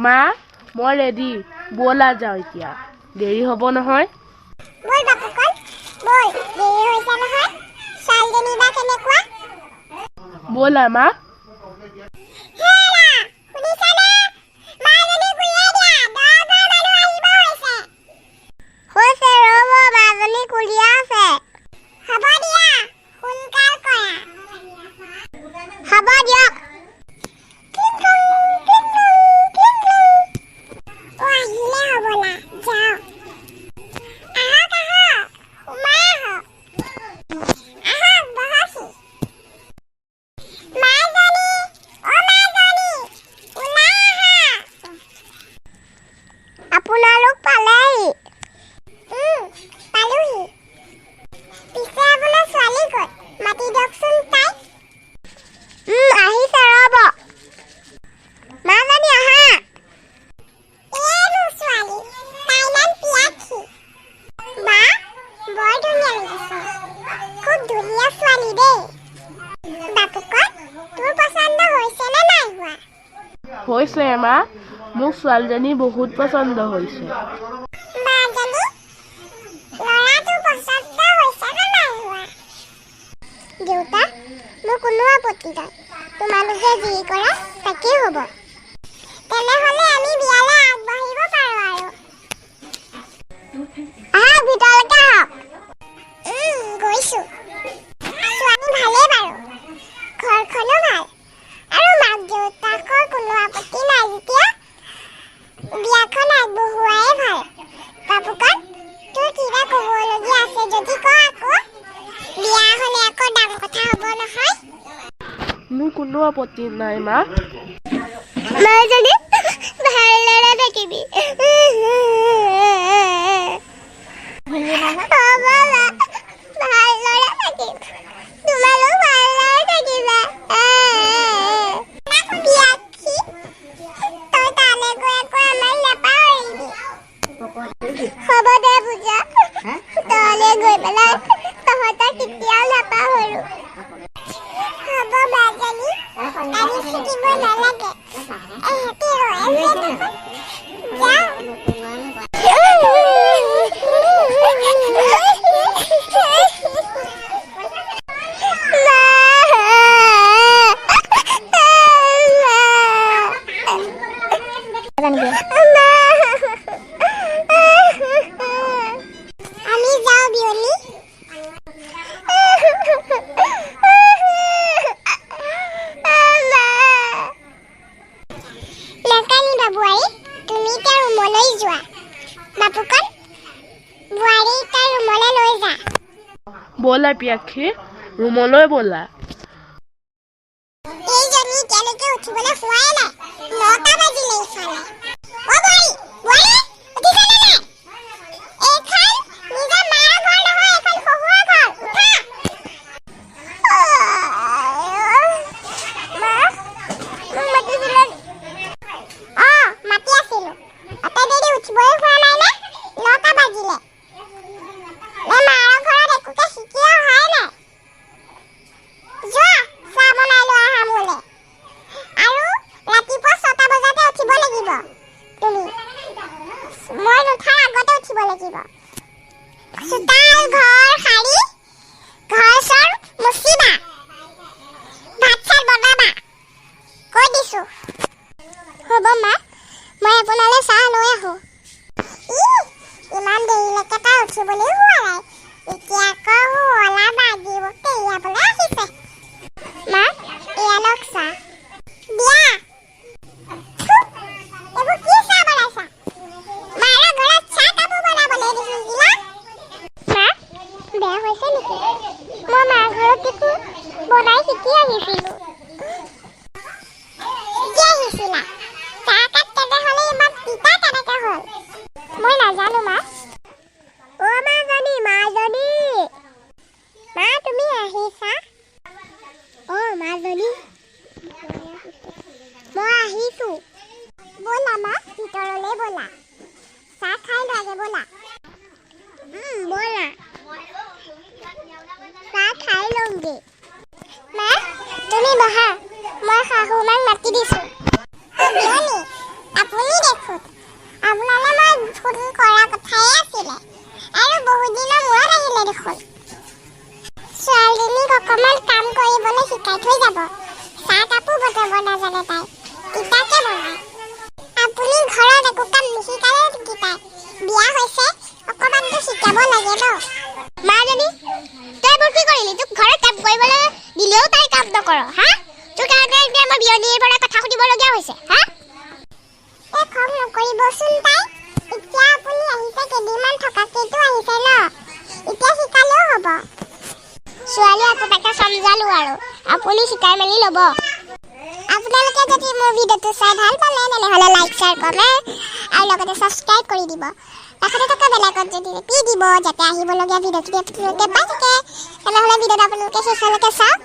মা মই ৰেডি ব'লা যাওঁ এতিয়া দেৰি হ'ব নহয় বল বাপুকল বল দেৰি হৈছে নহয় ছোৱালীজনী বা কেনেকুৱা ব'লা মা হৈছে মা মোক ছোৱালীজনী বহুত পছন্দ হৈছে দেউতা মোৰ কোনো আপত্তি নাই তোমালোকে যি কৰা তাকেই হ'ব তেনেহ'লে আমি বিয়ালৈ আগবাঢ়িব পাৰোঁ আৰু ভিতৰলৈকে আহক গৈছোঁ ছোৱালী ভালেই বাৰু ঘৰখনো ভাল আৰু মাক দেউতাকৰ কোনো আপত্তি নাই যেতিয়া বিয়াখন আগবঢ়োৱাই ভাল বাপুকণ তোৰ কিবা ক'বলগীয়া আছে যদি ক আকৌ বিয়া হ'লে আকৌ ডাঙৰ কথা হ'ব নহয় মোৰ কোনো আপত্তি নাই মা মাইজনী ভালদৰে থাকিবি ভালদৰে থাকিম তোমালোক ভালদৰে থাকিবা তই তালৈ গৈ আকৌ আমাক নাপাহৰিবি হ'ব দে পূজা তালৈ গৈ পেলাই তহঁতক কেতিয়াও নাপাহৰোঁ হ'ব বাজনী কালি শিকিব নালাগে এহেঁতি ৰৈ আছে আমি যাওঁ বিয়লি নাকানিবা বোৱাৰী তুমি তাৰ ৰুমলৈ যোৱা বাপুকণ বোৱাৰী তাৰ ৰুমলৈ লৈ যা ব'লা পিয়াক্ষী ৰুমলৈ ব'লা এইজনী এতিয়ালৈকে উঠিবলৈ হোৱাই নাই 9টা বাজিলে ইফালে অ বোৱাৰী বোৱাৰী উঠিছানে নাই এইখন নিজৰ মাৰ ঘৰ নহয় এখন শহুৰৰ ঘৰ উঠা মা মোক মাতিছিলে মাতি আছিলোঁ তাতে দেৰি উঠিবই হোৱা নাই নে 9টা বাজিলে মাৰ ঘৰত একোকে শিকি অহাই নাই যোৱা চাহ বনাই লৈ আহা মোলৈ আৰু ৰাতিপুৱা 6টা বজাতে উঠিব লাগিব তুমি মই নুঠাৰ আগতে উঠিব লাগিব চোতাল ঘৰ সাৰি ঘৰ চৰ মুচিবা ভাত চাত বনাবা কৈ দিছোঁ হ'ব মা মই আপোনালৈ চাহ লৈ আহোঁ ইমান দেৰিলৈকে তাই উঠিবলৈ হোৱা নাই এতিয়া আকৌ শুৱলা বাগিব কেৰিয়াবলৈ আহিছে মা এয়া লওক চাহ দিয়া এইবোৰ কি চাহ বনাইছা মাৰ ঘৰত চাহ কাপোৰ বনাবলৈ দিছিলা মা বেয়া হৈছে নেকি মই মাৰ ঘৰত দেখোন বনাই শিকি আহিছিলোঁ শিকি আহিছিলা চাহকাপ তেনেহ'লে ইমান তিতা কেনেকৈ হ'ল মই নাজানো মা অ মাজনী মা তুমি আহিছা অ মাজনী মই আহিছোঁ ব'লা মা ভিতৰলৈ ব'লা চাহ খাই লোৱাগে ব'লা ব'লা চাহ খাই লওঁগে মা তুমি বহা মই শাহু মাক মাতি দিছোঁ আপুনি ফোন কৰা কথাই আছিলে আৰু বহুত দিনৰ মূৰত আহিলে দেখোন ছোৱালীজনীক অকণমান কাম কৰিবলৈ শিকাই থৈ যাব চাহ কাপোৰ বনাব নাজানে তাই তিতাকে বনায় আপুনি ঘৰত একো কাম নিশিকালে নেকি তাই বিয়া হৈছে অকণমানতো শিকাব লাগে ন মাজনী তই এইবোৰ কি কৰিলি তোক ঘৰত কাম কৰিবলৈ দিলেও তাই কাম নকৰ হা তোৰ কাৰণে এতিয়া মই বিয়নীৰ পৰা কথা সুধিবলগীয়া হৈছে হা এই খং নকৰিবচোন তাই এতিয়া আপুনি আহিছে কেইদিনমান থকাকেতো আহিছে ন এতিয়া শিকালেও হ'ব ছোৱালী আপোনাকে সমজালো আৰু আপুনি শিকাই মেলি ল'ব আপোনালোকে যদি মোৰ ভিডিঅ'টো চাই ভাল পালে তেনেহ'লে লাইক শ্বেয়াৰ কমেণ্ট আৰু লগতে ছাবস্ক্ৰাইব কৰি দিব কাষতে থকা বেলাইকন যদি টিপি দিব যাতে আহিবলগীয়া ভিডিঅ'টো আপোনালোকে পাই থাকে তেনেহ'লে ভিডিঅ'টো আপোনালোকে শেষলৈকে চাওক